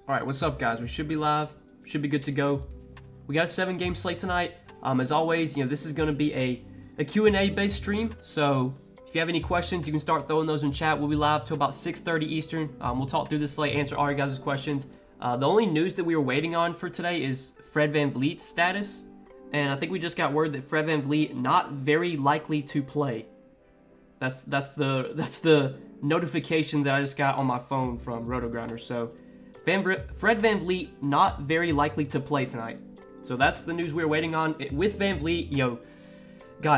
Alright, what's up, guys? We should be live. Should be good to go. We got a 7-game slate tonight. As always, this is going to be a Q&A based stream. So if you have any questions, you can start throwing those in chat. We'll be live till about 6:30 Eastern. We'll talk through the slate, answer all your guys' questions. The only news that we were waiting on for today is Fred VanVleet's status. And I think we just got word that Fred VanVleet not very likely to play. That's the notification that I just got on my phone from RotoGrinder. So Fred VanVleet not very likely to play tonight. So that's the news we were waiting on. With VanVleet,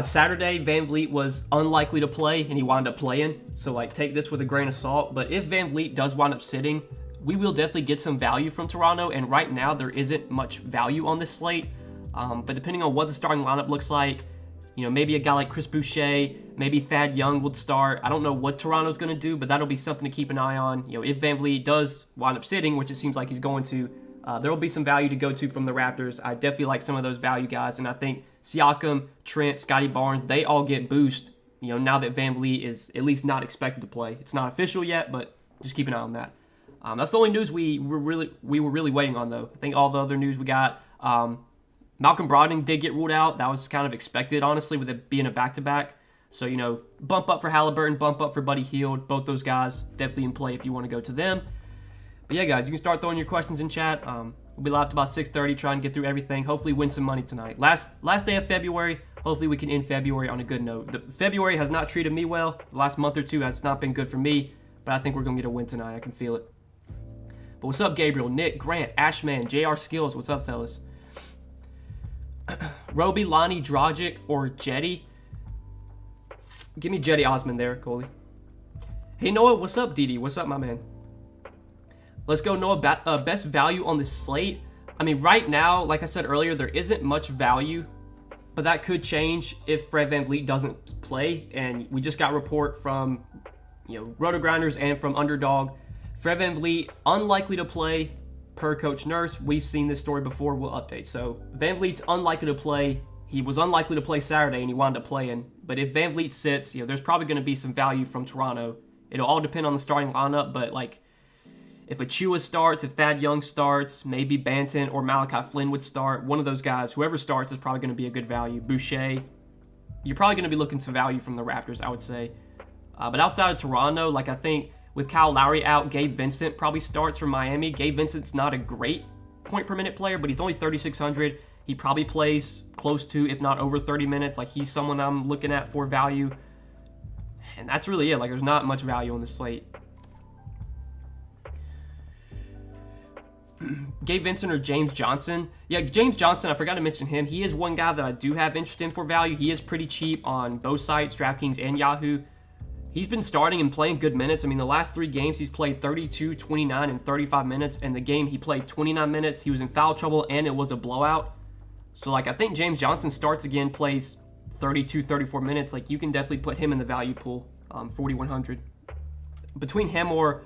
Saturday VanVleet was unlikely to play and he wound up playing. So take this with a grain of salt. But if VanVleet does wind up sitting, we will definitely get some value from Toronto. And right now there isn't much value on this slate. But depending on what the starting lineup looks like, maybe a guy like Chris Boucher, maybe Thad Young would start. I don't know what Toronto's going to do, but that'll be something to keep an eye on. If VanVleet does wind up sitting, which it seems like he's going to, there will be some value to go to from the Raptors. I definitely like some of those value guys, and I think Siakam, Trent, Scotty Barnes, they all get boost, now that VanVleet is at least not expected to play. It's not official yet, but just keep an eye on that. That's the only news we were really waiting on, though. I think all the other news we got, Malcolm Brogdon did get ruled out. That was kind of expected, honestly, with it being a back-to-back. So, bump up for Halliburton, bump up for Buddy Hield. Both those guys definitely in play if you want to go to them. But yeah, guys, you can start throwing your questions in chat. We'll be live to about 6:30, trying to get through everything. Hopefully win some money tonight. Last day of February. Hopefully we can end February on a good note. February has not treated me well. The last month or two has not been good for me. But I think we're going to get a win tonight. I can feel it. But what's up, Gabriel, Nick, Grant, Ashman, JR Skills? What's up, fellas? Roby, Lonnie, Dragic, or Jetty? Give me Jetty Osman there, Coley. Hey, Noah, what's up, DD? What's up, my man? Let's go, Noah. Best value on the slate. I mean, right now, like I said earlier, there isn't much value, but that could change if Fred VanVleet doesn't play. And we just got a report from, RotoGrinders and from Underdog. Fred VanVleet, unlikely to play. Per Coach Nurse, we've seen this story before. We'll update. So VanVleet's unlikely to play. He was unlikely to play Saturday, and he wound up playing. But if VanVleet sits, there's probably going to be some value from Toronto. It'll all depend on the starting lineup. But if Achua starts, if Thad Young starts, maybe Banton or Malachi Flynn would start. One of those guys, whoever starts, is probably going to be a good value. Boucher, you're probably going to be looking to value from the Raptors, I would say. But outside of Toronto, I think, with Kyle Lowry out, Gabe Vincent probably starts for Miami. Gabe Vincent's not a great point-per-minute player, but he's only 3,600. He probably plays close to, if not over 30 minutes. He's someone I'm looking at for value. And that's really it. There's not much value on the slate. Gabe Vincent or James Johnson? Yeah, James Johnson, I forgot to mention him. He is one guy that I do have interest in for value. He is pretty cheap on both sites, Draftkings and Yahoo. He's been starting and playing good minutes. I mean, the last 3 games, he's played 32, 29, and 35 minutes. And the game he played 29 minutes, he was in foul trouble, and it was a blowout. So, I think James Johnson starts again, plays 32, 34 minutes. You can definitely put him in the value pool, 4,100. Between him or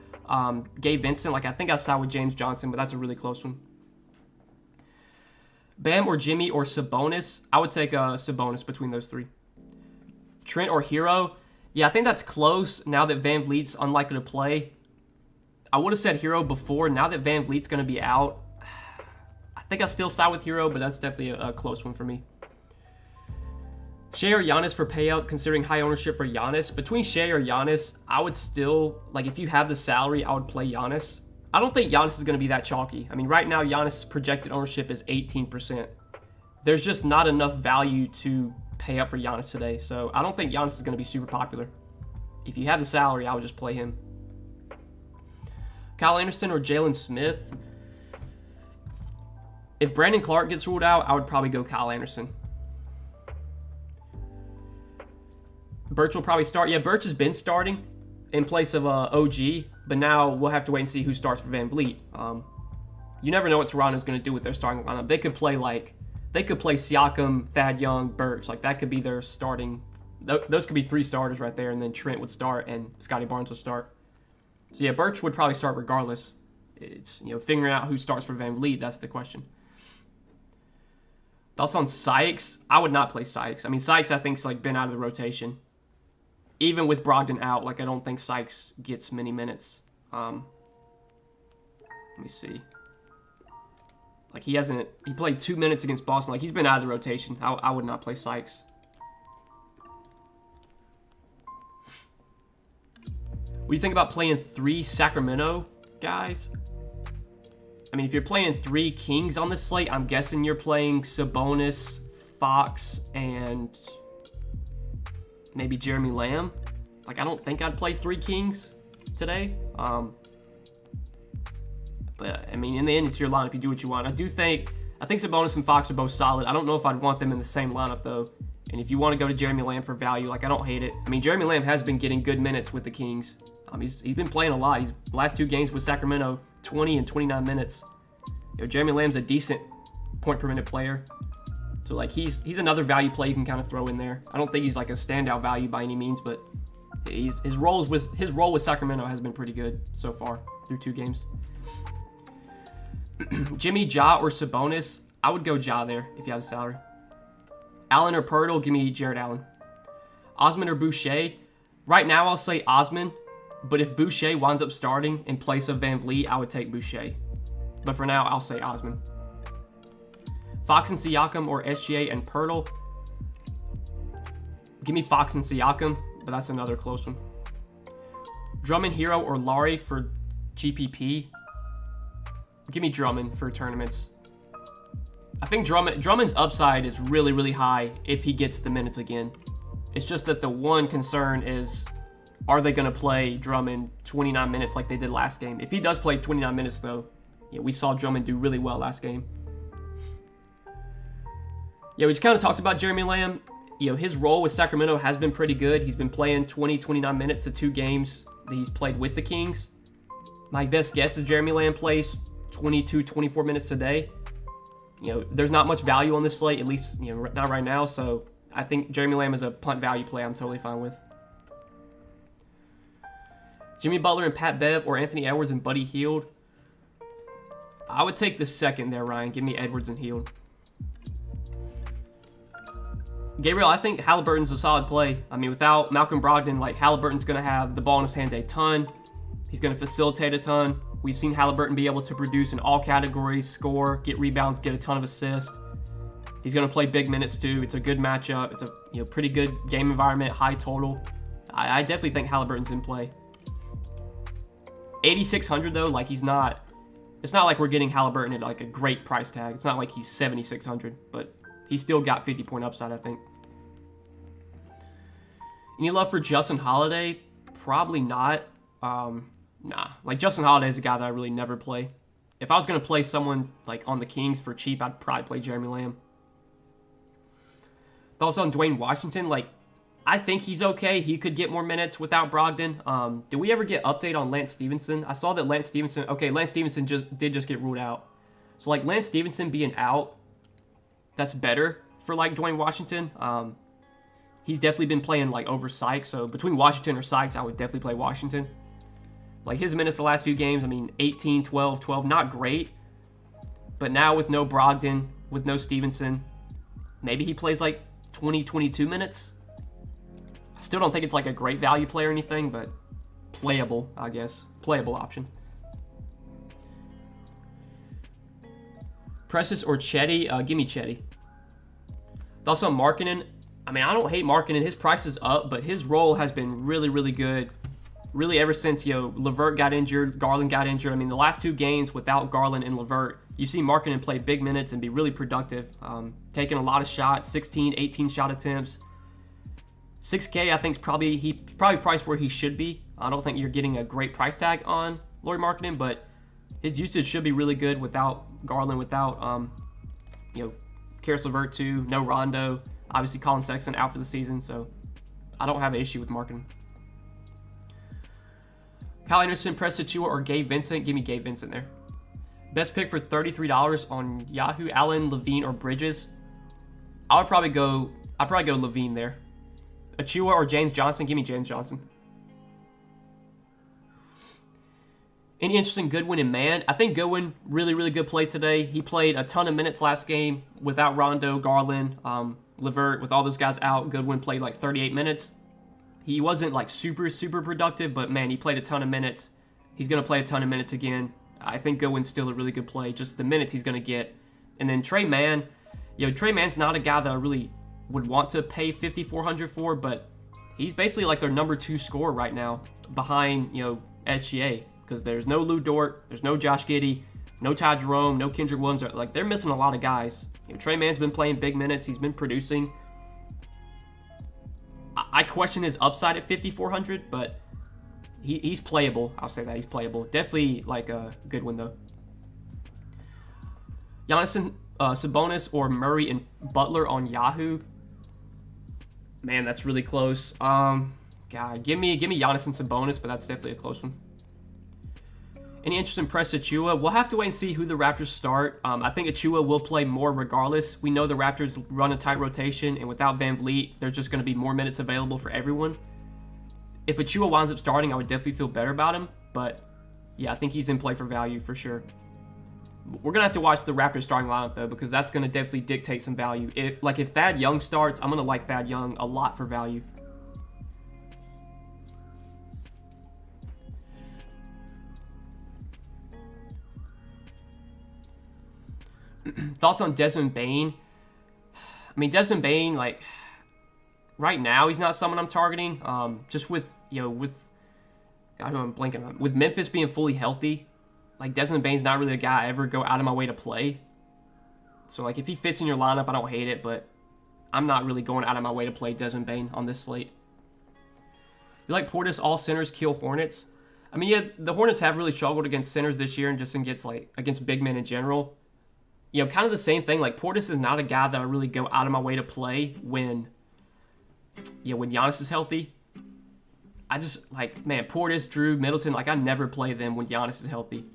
Gabe Vincent, I think I side with James Johnson, but that's a really close one. Bam or Jimmy or Sabonis? I would take Sabonis between those 3. Trent or Hero? Yeah, I think that's close now that VanVleet's unlikely to play. I would have said Hero before. Now that VanVleet's going to be out, I think I still side with Hero, but that's definitely a close one for me. Shea or Giannis for payout, considering high ownership for Giannis. Between Shea or Giannis, I would still, if you have the salary, I would play Giannis. I don't think Giannis is going to be that chalky. I mean, right now, Giannis' projected ownership is 18%. There's just not enough value to pay up for Giannis today, so I don't think Giannis is going to be super popular. If you have the salary, I would just play him. Kyle Anderson or Jalen Smith? If Brandon Clark gets ruled out, I would probably go Kyle Anderson. Birch will probably start. Yeah, Birch has been starting in place of OG, but now we'll have to wait and see who starts for VanVleet. You never know what Toronto's going to do with their starting lineup. They could play Siakam, Thad Young, Birch. That could be their starting. Those could be 3 starters right there, and then Trent would start and Scotty Barnes would start. So yeah, Birch would probably start regardless. It's figuring out who starts for VanVleet. That's the question. Thoughts on Sykes? I would not play Sykes. I mean, Sykes I think's been out of the rotation. even with Brogdon out, like I don't think Sykes gets many minutes. Let me see. Like he played 2 minutes against Boston. Like he's been out of the rotation. I would not play Sykes. What do you think about playing 3 Sacramento guys? I mean, if you're playing 3 Kings on this slate, I'm guessing you're playing Sabonis, Fox, and maybe Jeremy Lamb. Like, I don't think I'd play 3 Kings today. But, I mean, in the end, it's your lineup. You do what you want. I think Sabonis and Fox are both solid. I don't know if I'd want them in the same lineup, though. And if you want to go to Jeremy Lamb for value, like, I don't hate it. I mean, Jeremy Lamb has been getting good minutes with the Kings. He's been playing a lot. He's last 2 games with Sacramento, 20 and 29 minutes. Jeremy Lamb's a decent point per minute player. So, like, he's another value play you can kind of throw in there. I don't think he's, like, a standout value by any means, but his role with Sacramento has been pretty good so far through 2 games. Jimmy, Ja, or Sabonis? I would go Ja there if you have a salary. Allen or Pirtle? Give me Jared Allen. Osman or Boucher? Right now, I'll say Osman, but if Boucher winds up starting in place of Van Vliet, I would take Boucher. But for now, I'll say Osman. Fox and Siakam or SGA and Pirtle? Give me Fox and Siakam, but that's another close one. Drummond, Hero, or Laurie for GPP? Give me Drummond for tournaments. I think Drummond's upside is really, really high if he gets the minutes again. It's just that the one concern is, are they going to play Drummond 29 minutes like they did last game? If he does play 29 minutes, though, yeah, we saw Drummond do really well last game. Yeah, we just kind of talked about Jeremy Lamb. His role with Sacramento has been pretty good. He's been playing 20, 29 minutes the 2 games that he's played with the Kings. My best guess is Jeremy Lamb plays 22, 24 minutes a day. There's not much value on this slate, at least, not right now. So I think Jeremy Lamb is a punt value play I'm totally fine with. Jimmy Butler and Pat Bev, or Anthony Edwards and Buddy Hield? I would take the second there, Ryan. Give me Edwards and Hield. Gabriel, I think Halliburton's a solid play. I mean, without Malcolm Brogdon, like, Halliburton's going to have the ball in his hands a ton. He's going to facilitate a ton. We've seen Halliburton be able to produce in all categories, score, get rebounds, get a ton of assists. He's going to play big minutes too. It's a good matchup. It's a pretty good game environment, high total. I definitely think Halliburton's in play. 8,600 though, like it's not like we're getting Halliburton at like a great price tag. It's not like he's 7,600, but he's still got 50-point upside, I think. Any love for Justin Holiday? Probably not. Nah. Like, Justin Holiday is a guy that I really never play. If I was going to play someone like on the Kings for cheap, I'd probably play Jeremy Lamb. Thoughts on Dwayne Washington? Like, I think he's okay. He could get more minutes without Brogdon. Did we ever get update on Lance Stevenson? I saw that Lance Stevenson did just get ruled out. So, like, Lance Stevenson being out, that's better for, like, Dwayne Washington. He's definitely been playing, like, over Sykes. So, between Washington or Sykes, I would definitely play Washington. Like, his minutes the last few games, I mean, 18, 12, 12, not great. But now with no Brogdon, with no Stevenson, maybe he plays, like, 20, 22 minutes. I still don't think it's, like, a great value play or anything, but playable, I guess. Playable option. Precious or Chetty? Give me Chetty. Thoughts on Markkanen? I mean, I don't hate Markkanen. His price is up, but his role has been really, really good. Really, ever since, LeVert got injured, Garland got injured. I mean, the last 2 games without Garland and LeVert, you see Markkanen play big minutes and be really productive. Taking a lot of shots, 16, 18 shot attempts. 6K, I think, he's probably priced where he should be. I don't think you're getting a great price tag on Lauri Markkanen, but his usage should be really good without Garland, without, Karis LeVert too, no Rondo. Obviously, Colin Sexton out for the season, so I don't have an issue with Markkanen. Kyle Anderson, Preston Chua, or Gabe Vincent? Give me Gabe Vincent there. Best pick for $33 on Yahoo: Allen, Levine, or Bridges? I'd probably go Levine there. Achua or James Johnson? Give me James Johnson. Any interest in Goodwin and Mann? I think Goodwin, really, really good play today. He played a ton of minutes last game without Rondo, Garland, LeVert, with all those guys out. Goodwin played like 38 minutes. He wasn't like super productive, but man, he played a ton of minutes. He's going to play a ton of minutes again. I think Goodwin's still a really good play, just the minutes he's going to get. And then Trey Mann, Trey Mann's not a guy that I really would want to pay $5,400 for, but he's basically like their number 2 scorer right now behind, SGA, because there's no Lou Dort, there's no Josh Giddey, no Ty Jerome, no Kendrick Williams. Like, they're missing a lot of guys. Trey Mann's been playing big minutes. He's been producing. I question his upside at $5,400, but he's playable. I'll say that. He's playable. Definitely like a good one, though. Giannis and Sabonis or Murray and Butler on Yahoo. Man, that's really close. God, give me Giannis and Sabonis, but that's definitely a close one. Any interest in Press Achua? We'll have to wait and see who the Raptors start. I think Achua will play more regardless. We know the Raptors run a tight rotation, and without Van Vliet, there's just going to be more minutes available for everyone. If Achua winds up starting, I would definitely feel better about him. But, yeah, I think he's in play for value for sure. We're going to have to watch the Raptors starting lineup, though, because that's going to definitely dictate some value. If Thad Young starts, I'm going to like Thad Young a lot for value. Thoughts on Desmond Bane? I mean, Desmond Bane, like, right now, he's not someone I'm targeting. Just with, God, who I'm blanking on. With Memphis being fully healthy, like, Desmond Bane's not really a guy I ever go out of my way to play. So, like, if he fits in your lineup, I don't hate it, but I'm not really going out of my way to play Desmond Bane on this slate. You like Portis, all centers kill Hornets? I mean, yeah, the Hornets have really struggled against centers this year and just against big men in general. Kind of the same thing. Like, Portis is not a guy that I really go out of my way to play when Giannis is healthy. I just, like, man, Portis, Drew, Middleton, like, I never play them when Giannis is healthy.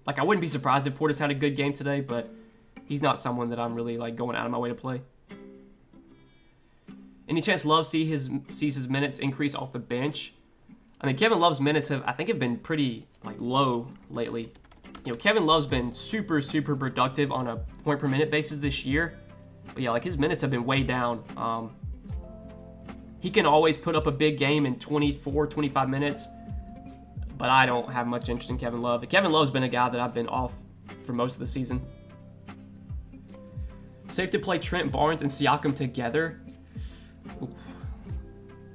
Like, I wouldn't be surprised if Portis had a good game today, but he's not someone that I'm really, like, going out of my way to play. Any chance Love sees his minutes increase off the bench? I mean, Kevin Love's minutes have been pretty, like, low lately. Kevin Love's been super productive on a point per minute basis this year. But yeah, like, his minutes have been way down. He can always put up a big game in 24, 25 minutes. But I don't have much interest in Kevin Love. Kevin Love's been a guy that I've been off for most of the season. Safe to play Trent Barnes and Siakam together? Oof.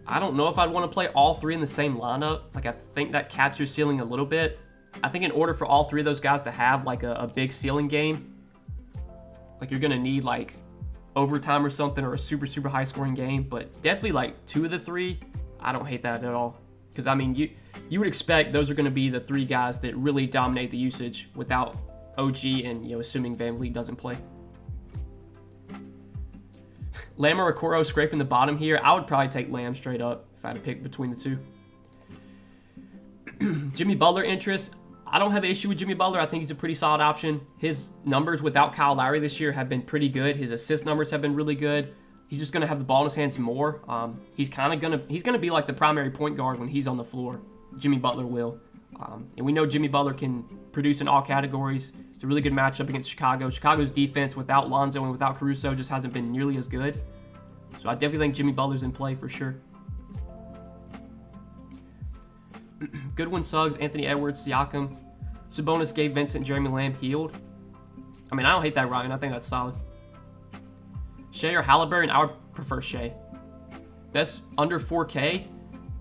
I don't know if I'd want to play all three in the same lineup. Like, I think that caps your ceiling a little bit. I think in order for all three of those guys to have, like, a big ceiling game, like, you're going to need, like, overtime or something, or a super high scoring game. But definitely, like, 2 of the 3, I don't hate that at all. Because, I mean, you would expect those are going to be the 3 guys that really dominate the usage without OG and, assuming Van Vliet doesn't play. Lamb or Okoro scraping the bottom here. I would probably take Lamb straight up if I had to pick between the 2. Jimmy Butler interest. I don't have an issue with Jimmy Butler. I think he's a pretty solid option. His numbers without Kyle Lowry this year have been pretty good. His assist numbers have been really good. He's just going to have the ball in his hands more. He's going to be like the primary point guard when he's on the floor. Jimmy Butler will. And we know Jimmy Butler can produce in all categories. It's a really good matchup against Chicago. Chicago's defense without Lonzo and without Caruso just hasn't been nearly as good. So I definitely think Jimmy Butler's in play for sure. Goodwin, Suggs, Anthony Edwards, Siakam, Sabonis, Gabe Vincent, Jeremy Lamb, Healed. I mean, I don't hate that, Ryan. I think that's solid. Shea or Halliburton? I would prefer Shea. Best under 4K?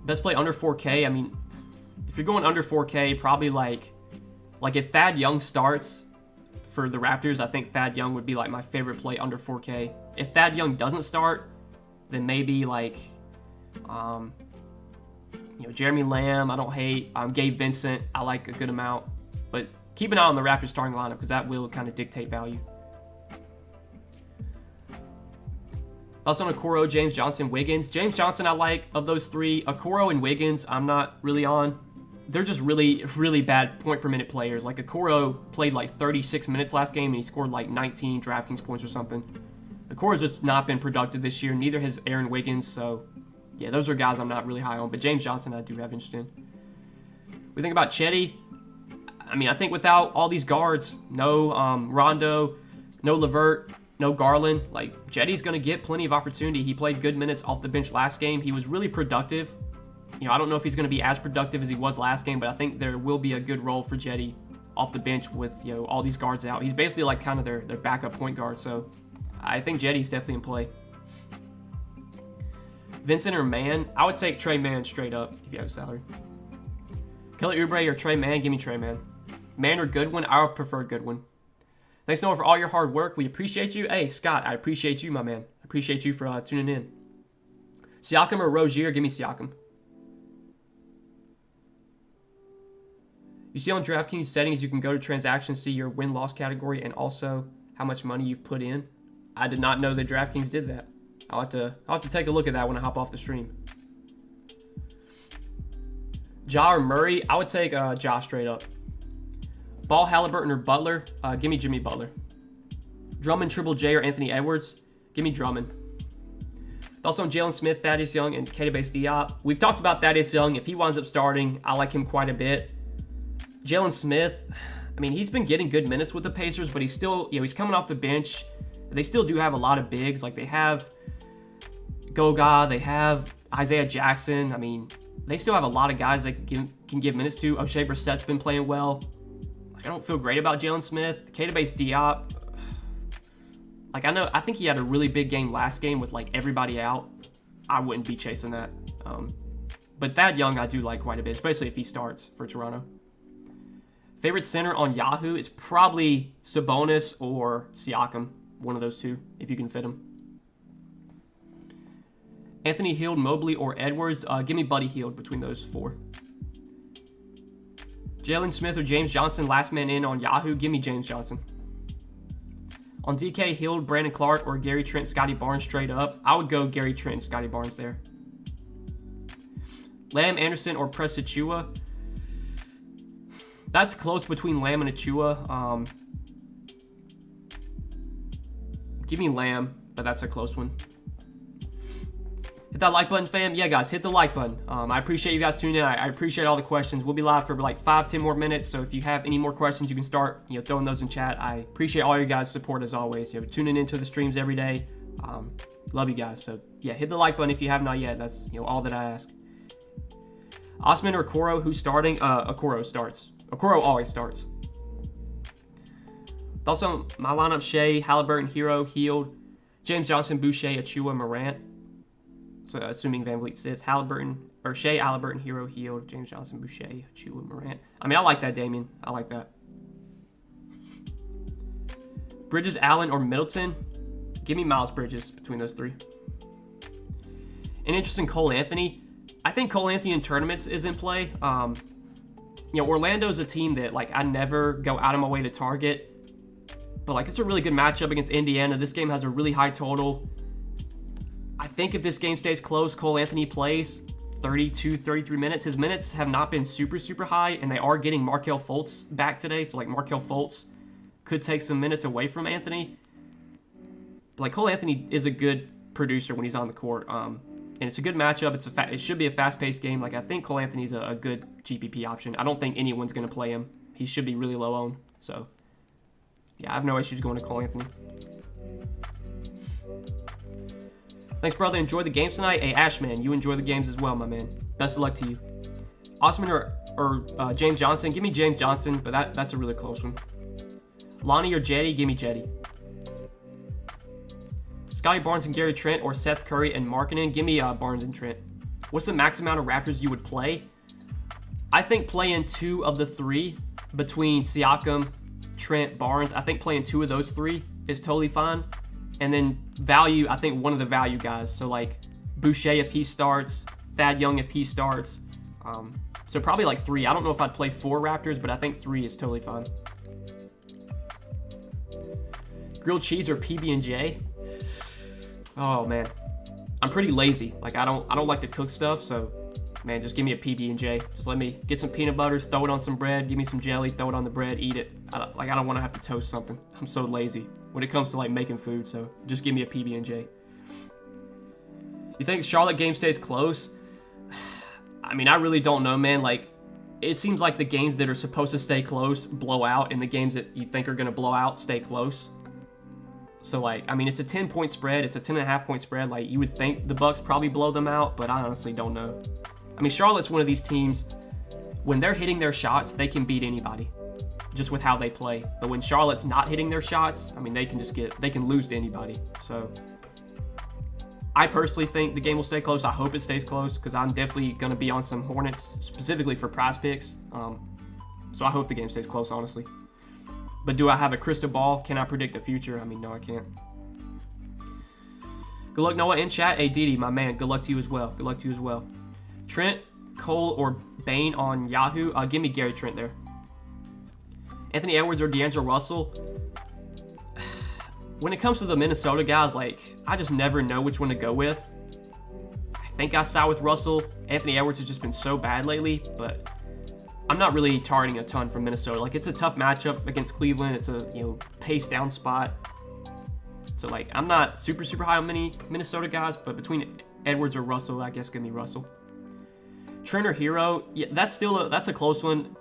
Best play under 4K? I mean, if you're going under 4K, probably like if Thad Young starts for the Raptors, I think Thad Young would be like my favorite play under 4K. If Thad Young doesn't start, then maybe like, Jeremy Lamb, I don't hate. Gabe Vincent, I like a good amount. But keep an eye on the Raptors starting lineup because that will kind of dictate value. Also on Okoro, James Johnson, Wiggins. James Johnson I like of those 3. Okoro and Wiggins I'm not really on. They're just really bad point per minute players. Like, Okoro played like 36 minutes last game and he scored like 19 Draftkings points or something. Okoro's just not been productive this year. Neither has Aaron Wiggins. So, yeah, those are guys I'm not really high on. But James Johnson I do have interest in. We think about Chetty. I mean, I think without all these guards, no Rondo, no LeVert, no Garland. Like, Jetty's going to get plenty of opportunity. He played good minutes off the bench last game. He was really productive. You know, I don't know if he's going to be as productive as he was last game, but I think there will be a good role for Jetty off the bench with, you know, all these guards out. He's basically like kind of their backup point guard, so I think Jetty's definitely in play. Vincent or Mann? I would take Trey Mann straight up if you have a salary. Kelly Oubre or Trey Mann? Give me Trey Mann. Mann or Goodwin? I would prefer Goodwin. Thanks, Noah, for all your hard work. We appreciate you. Hey, Scott, I appreciate you, my man. I appreciate you for tuning in. Siakam or Rozier? Give me Siakam. You see on DraftKings settings, you can go to transactions, see your win-loss category, and also how much money you've put in. I did not know that DraftKings did that. I'll have to take a look at that when I hop off the stream. Ja or Murray? I would take Ja straight up. Ball, Halliburton, or Butler? Give me Jimmy Butler. Drummond, Triple J, or Anthony Edwards? Give me Drummond. Thoughts on Jalen Smith, Thaddeus Young, and Keita Diop? We've talked about Thaddeus Young. If he winds up starting, I like him quite a bit. Jalen Smith, I mean, he's been getting good minutes with the Pacers, but he's still, you know, he's coming off the bench. They still do have a lot of bigs. Like, they have Goga, they have Isaiah Jackson. I mean, they still have a lot of guys that can give minutes to. O'Shea Brissett's been playing well. Like, I don't feel great about Jalen Smith. Keita Diop, like, I think he had a really big game last game with, like, everybody out. I wouldn't be chasing that. But Thad Young I do like quite a bit, especially if he starts for Toronto. Favorite center on Yahoo? It's probably Sabonis or Siakam. One of those two, if you can fit them. Anthony Hield, Mobley, or Edwards? Give me Buddy Hield between those four. Jalen Smith or James Johnson, last man in on Yahoo? Give me James Johnson. On DK, Hield, Brandon Clark, or Gary Trent, Scotty Barnes straight up? I would go Gary Trent and Scotty Barnes there. Lamb, Anderson, or Press Achua? That's close between Lamb and Achua. Give me Lamb, but that's a close one. Hit that like button, fam. Yeah, guys, hit the like button. I appreciate you guys tuning in. I appreciate all the questions. We'll be live for like 5-10 more minutes. So if you have any more questions, you can start, you know, throwing those in chat. I appreciate all your guys' support as always. You know, tuning into the streams every day. Love you guys. So yeah, hit the like button if you have not yet. That's, you know, all that I ask. Osman or Okoro, who's starting? Okoro starts. Okoro always starts. Also, my lineup: Shea, Halliburton, Hero, Hield, James Johnson, Boucher, Achua, Morant. So assuming Van Vliet sits, Halliburton, or Shea, Halliburton, Hero, Hield, James Johnson, Boucher, Achua, Morant. I mean, I like that, Damien. I like that. Bridges, Allen, or Middleton? Give me Miles Bridges between those three. An interesting Cole Anthony. I think Cole Anthony in tournaments is in play. You know, Orlando's a team that, like, I never go out of my way to target. But, like, it's a really good matchup against Indiana. This game has a really high total. I think if this game stays close, Cole Anthony plays 32, 33 minutes. His minutes have not been super, super high, and they are getting Markelle Fultz back today. So, like, Markelle Fultz could take some minutes away from Anthony. But, like, Cole Anthony is a good producer when he's on the court. And it's a good matchup. It should be a fast-paced game. Like, I think Cole Anthony's a good GPP option. I don't think anyone's going to play him. He should be really low owned. So, yeah, I have no issues going to Cole Anthony. Thanks, brother. Enjoy the games tonight. Hey, Ashman, you enjoy the games as well, my man. Best of luck to you. Osman or James Johnson? Give me James Johnson, but that's a really close one. Lonnie or Jetty? Give me Jetty. Scotty Barnes and Gary Trent, or Seth Curry and Markkanen? Give me Barnes and Trent. What's the max amount of Raptors you would play? I think playing 2 of the 3 between Siakam, Trent, Barnes. I think playing 2 of those 3 is totally fine. And then value, I think one of the value guys. So like Boucher if he starts, Thad Young if he starts. So probably like 3. I don't know if I'd play 4 Raptors, but I think 3 is totally fine. Grilled cheese or PB&J? Oh man, I'm pretty lazy. Like I don't like to cook stuff, so man, just give me a PB&J. Just let me get some peanut butter, throw it on some bread, give me some jelly, throw it on the bread, eat it. I don't want to have to toast something. I'm so lazy when it comes to like making food, so just give me a PB&J. You think Charlotte game stays close? I mean, I really don't know, man. Like, it seems like the games that are supposed to stay close blow out, and the games that you think are going to blow out stay close. So, like, I mean, it's a 10-point spread. It's a 10.5-point spread. Like, you would think the Bucks probably blow them out, but I honestly don't know. I mean, Charlotte's one of these teams, when they're hitting their shots, they can beat anybody just with how they play. But when Charlotte's not hitting their shots, I mean, they can lose to anybody. So I personally think the game will stay close. I hope it stays close because I'm definitely going to be on some Hornets specifically for prize picks. So I hope the game stays close, honestly. But do I have a crystal ball? Can I predict the future? I mean, no, I can't. Good luck, Noah, in chat. Hey, Didi, my man, good luck to you as well. Good luck to you as well. Trent, Cole, or Bane on Yahoo? Give me Gary Trent there. Anthony Edwards or D'Angelo Russell? When it comes to the Minnesota guys, like, I just never know which one to go with. I think I side with Russell. Anthony Edwards has just been so bad lately, but I'm not really targeting a ton from Minnesota. Like, it's a tough matchup against Cleveland. It's a, pace down spot. So, like, I'm not super high on many Minnesota guys, but between Edwards or Russell, I guess give me Russell. Trent or Hero? Yeah, that's a close one.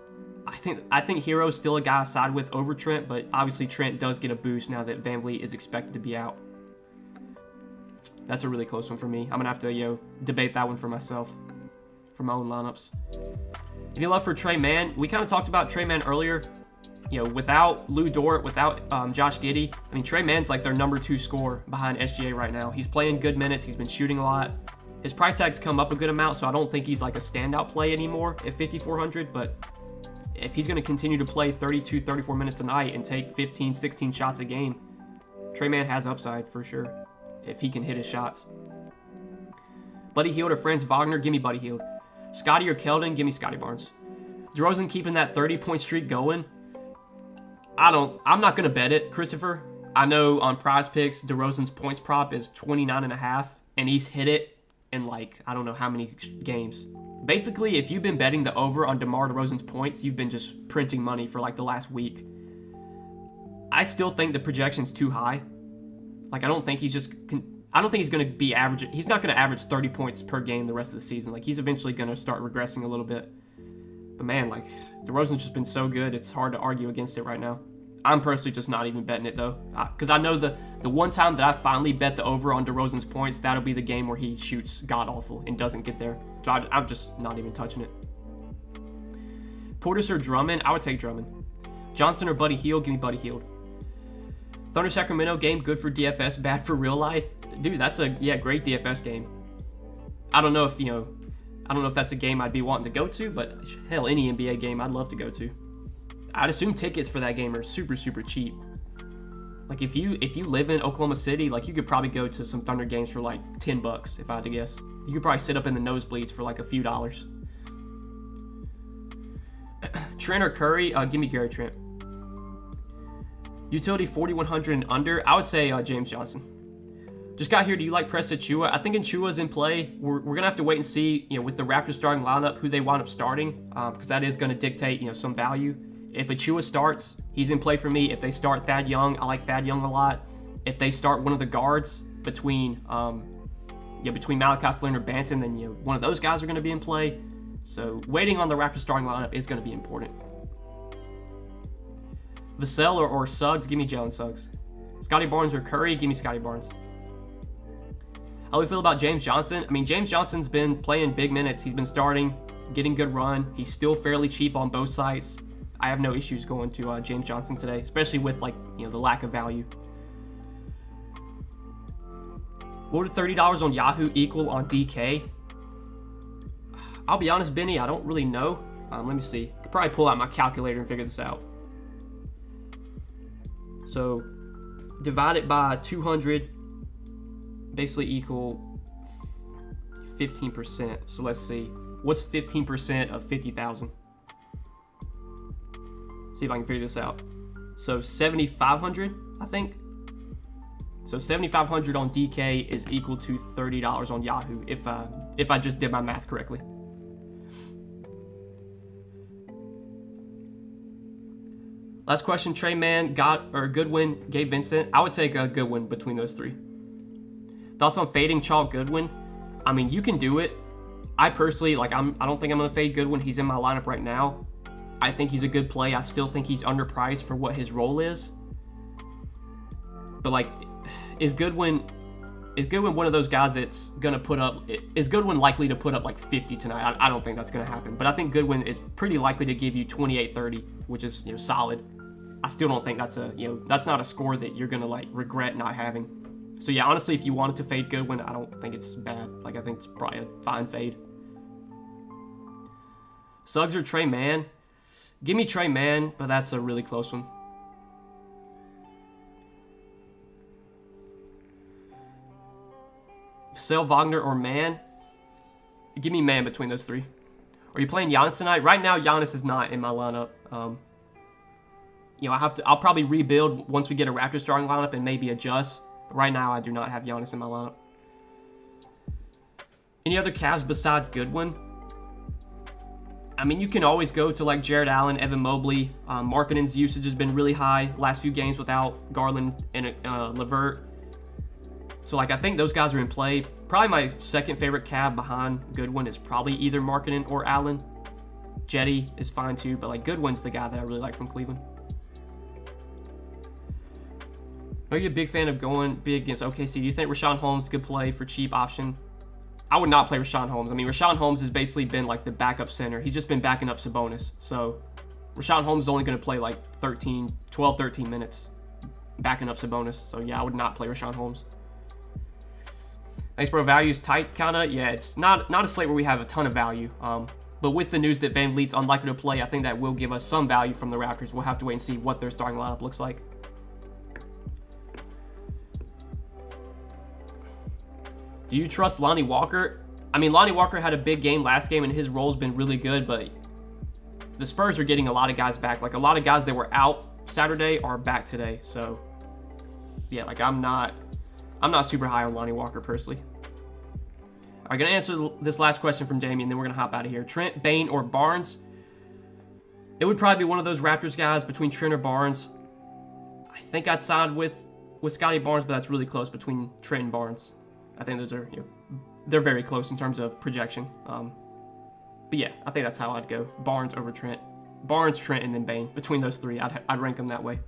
I think Hero's still a guy I side with over Trent, but obviously Trent does get a boost now that VanVleet is expected to be out. That's a really close one for me. I'm going to have to, debate that one for myself, for my own lineups. Any love for Trey Mann? We kind of talked about Trey Mann earlier. Without Lou Dort, without Josh Giddey, I mean, Trey Mann's like their number 2 scorer behind SGA right now. He's playing good minutes. He's been shooting a lot. His price tag's come up a good amount, so I don't think he's like a standout play anymore at 5,400, but if he's going to continue to play 32, 34 minutes a night and take 15, 16 shots a game, Trey Mann has upside for sure if he can hit his shots. Buddy Hield or Franz Wagner? Give me Buddy Hield. Scotty or Keldon? Give me Scotty Barnes. DeRozan keeping that 30-point streak going? I'm not going to bet it, Christopher. I know on prize picks, DeRozan's points prop is 29.5, and he's hit it in like, I don't know how many games. Basically, if you've been betting the over on DeMar DeRozan's points, you've been just printing money for like the last week. I still think the projection's too high. Like, I don't think he's going to be averaging. He's not going to average 30 points per game the rest of the season. Like, he's eventually going to start regressing a little bit. But man, like, DeRozan's just been so good, it's hard to argue against it right now. I'm personally just not even betting it, though. Because I know the one time that I finally bet the over on DeRozan's points, that'll be the game where he shoots god-awful and doesn't get there. So I'm just not even touching it. Portis or Drummond? I would take Drummond. Johnson or Buddy Hield? Give me Buddy Hield. Thunder Sacramento game, good for DFS, bad for real life? Dude, that's a great DFS game. I don't know if that's a game I'd be wanting to go to, but hell, any NBA game I'd love to go to. I'd assume tickets for that game are super cheap. Like, if you live in Oklahoma City, like, you could probably go to some Thunder games for like $10 if I had to guess. You could probably sit up in the nosebleeds for like a few dollars. Trent or Curry? Give me Gary Trent. Utility 4,100 and under? I would say James Johnson. Just got here. Do you like Presta Achiuwa? I think Achiuwa's in play. We're going to have to wait and see, with the Raptors starting lineup, who they wind up starting, because that is going to dictate, some value. If Achiuwa starts, he's in play for me. If they start Thad Young, I like Thad Young a lot. If they start one of the guards between Malachi Flynn or Banton, then one of those guys are going to be in play. So waiting on the Raptors starting lineup is going to be important. Vassell or Suggs? Give me Jalen Suggs. Scotty Barnes or Curry? Give me Scotty Barnes. How do we feel about James Johnson? I mean, James Johnson's been playing big minutes. He's been starting, getting good run. He's still fairly cheap on both sides. I have no issues going to James Johnson today, especially with the lack of value. What would $30 on Yahoo equal on DK? I'll be honest, Benny, I don't really know. Let me see. I could probably pull out my calculator and figure this out. So, divide it by 200, basically equal 15%. So let's see. What's 15% of 50,000? See if I can figure this out. So 7,500, I think. So 7,500 on DK is equal to $30 on Yahoo, if I just did my math correctly. Last question, Trey Mann, Goodwin, Gabe Vincent. I would take a Goodwin between those three. Thoughts on fading Chalk Goodwin? I mean, you can do it. I personally, I don't think I'm going to fade Goodwin. He's in my lineup right now. I think he's a good play. I still think he's underpriced for what his role is. But is Goodwin one of those guys that's gonna put up? Is Goodwin likely to put up like 50 tonight? I don't think that's gonna happen, but I think Goodwin is pretty likely to give you 28-30, which is solid. I still don't think that's that's not a score that you're gonna like regret not having. So yeah, honestly, if you wanted to fade Goodwin, I don't think it's bad. Like I think it's probably a fine fade. Suggs or Trey Mann? Give me Trey Mann, but that's a really close one. Sell Wagner or Mann? Give me Mann between those three. Are you playing Giannis tonight? Right now, Giannis is not in my lineup. I'll probably rebuild once we get a Raptors starting lineup and maybe adjust. But right now, I do not have Giannis in my lineup. Any other Cavs besides Goodwin? I mean, you can always go to like Jared Allen, Evan Mobley. Markkanen's usage has been really high last few games without Garland and LeVert. So like I think those guys are in play. Probably my second favorite Cav behind Goodwin is probably either Markkanen or Allen. Jetty is fine too, but like Goodwin's the guy that I really like from Cleveland. Are you a big fan of going big against OKC? Do you think Rashawn Holmes is a good play for cheap option? I would not play Rashawn Holmes. I mean, Rashawn Holmes has basically been like the backup center. He's just been backing up Sabonis. So Rashawn Holmes is only going to play like 12, 13 minutes backing up Sabonis. So yeah, I would not play Rashawn Holmes. Thanks, bro. Value's tight, kind of. Yeah, it's not a slate where we have a ton of value. But with the news that Van Vliet's unlikely to play, I think that will give us some value from the Raptors. We'll have to wait and see what their starting lineup looks like. Do you trust Lonnie Walker? I mean, Lonnie Walker had a big game last game, and his role's been really good, but the Spurs are getting a lot of guys back. Like, a lot of guys that were out Saturday are back today. So, yeah, like, I'm not super high on Lonnie Walker, personally. All right, going to answer this last question from Jamie, and then we're going to hop out of here. Trent, Bane, or Barnes? It would probably be one of those Raptors guys between Trent or Barnes. I think I'd side with Scotty Barnes, but that's really close between Trent and Barnes. I think those are, they're very close in terms of projection. But yeah, I think that's how I'd go. Barnes over Trent. Barnes, Trent, and then Bane. Between those three, I'd rank them that way.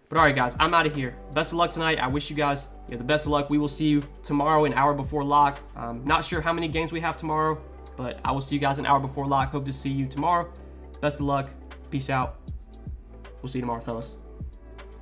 But all right, guys, I'm out of here. Best of luck tonight. I wish you guys the best of luck. We will see you tomorrow, an hour before lock. Not sure how many games we have tomorrow, but I will see you guys an hour before lock. Hope to see you tomorrow. Best of luck. Peace out. We'll see you tomorrow, fellas.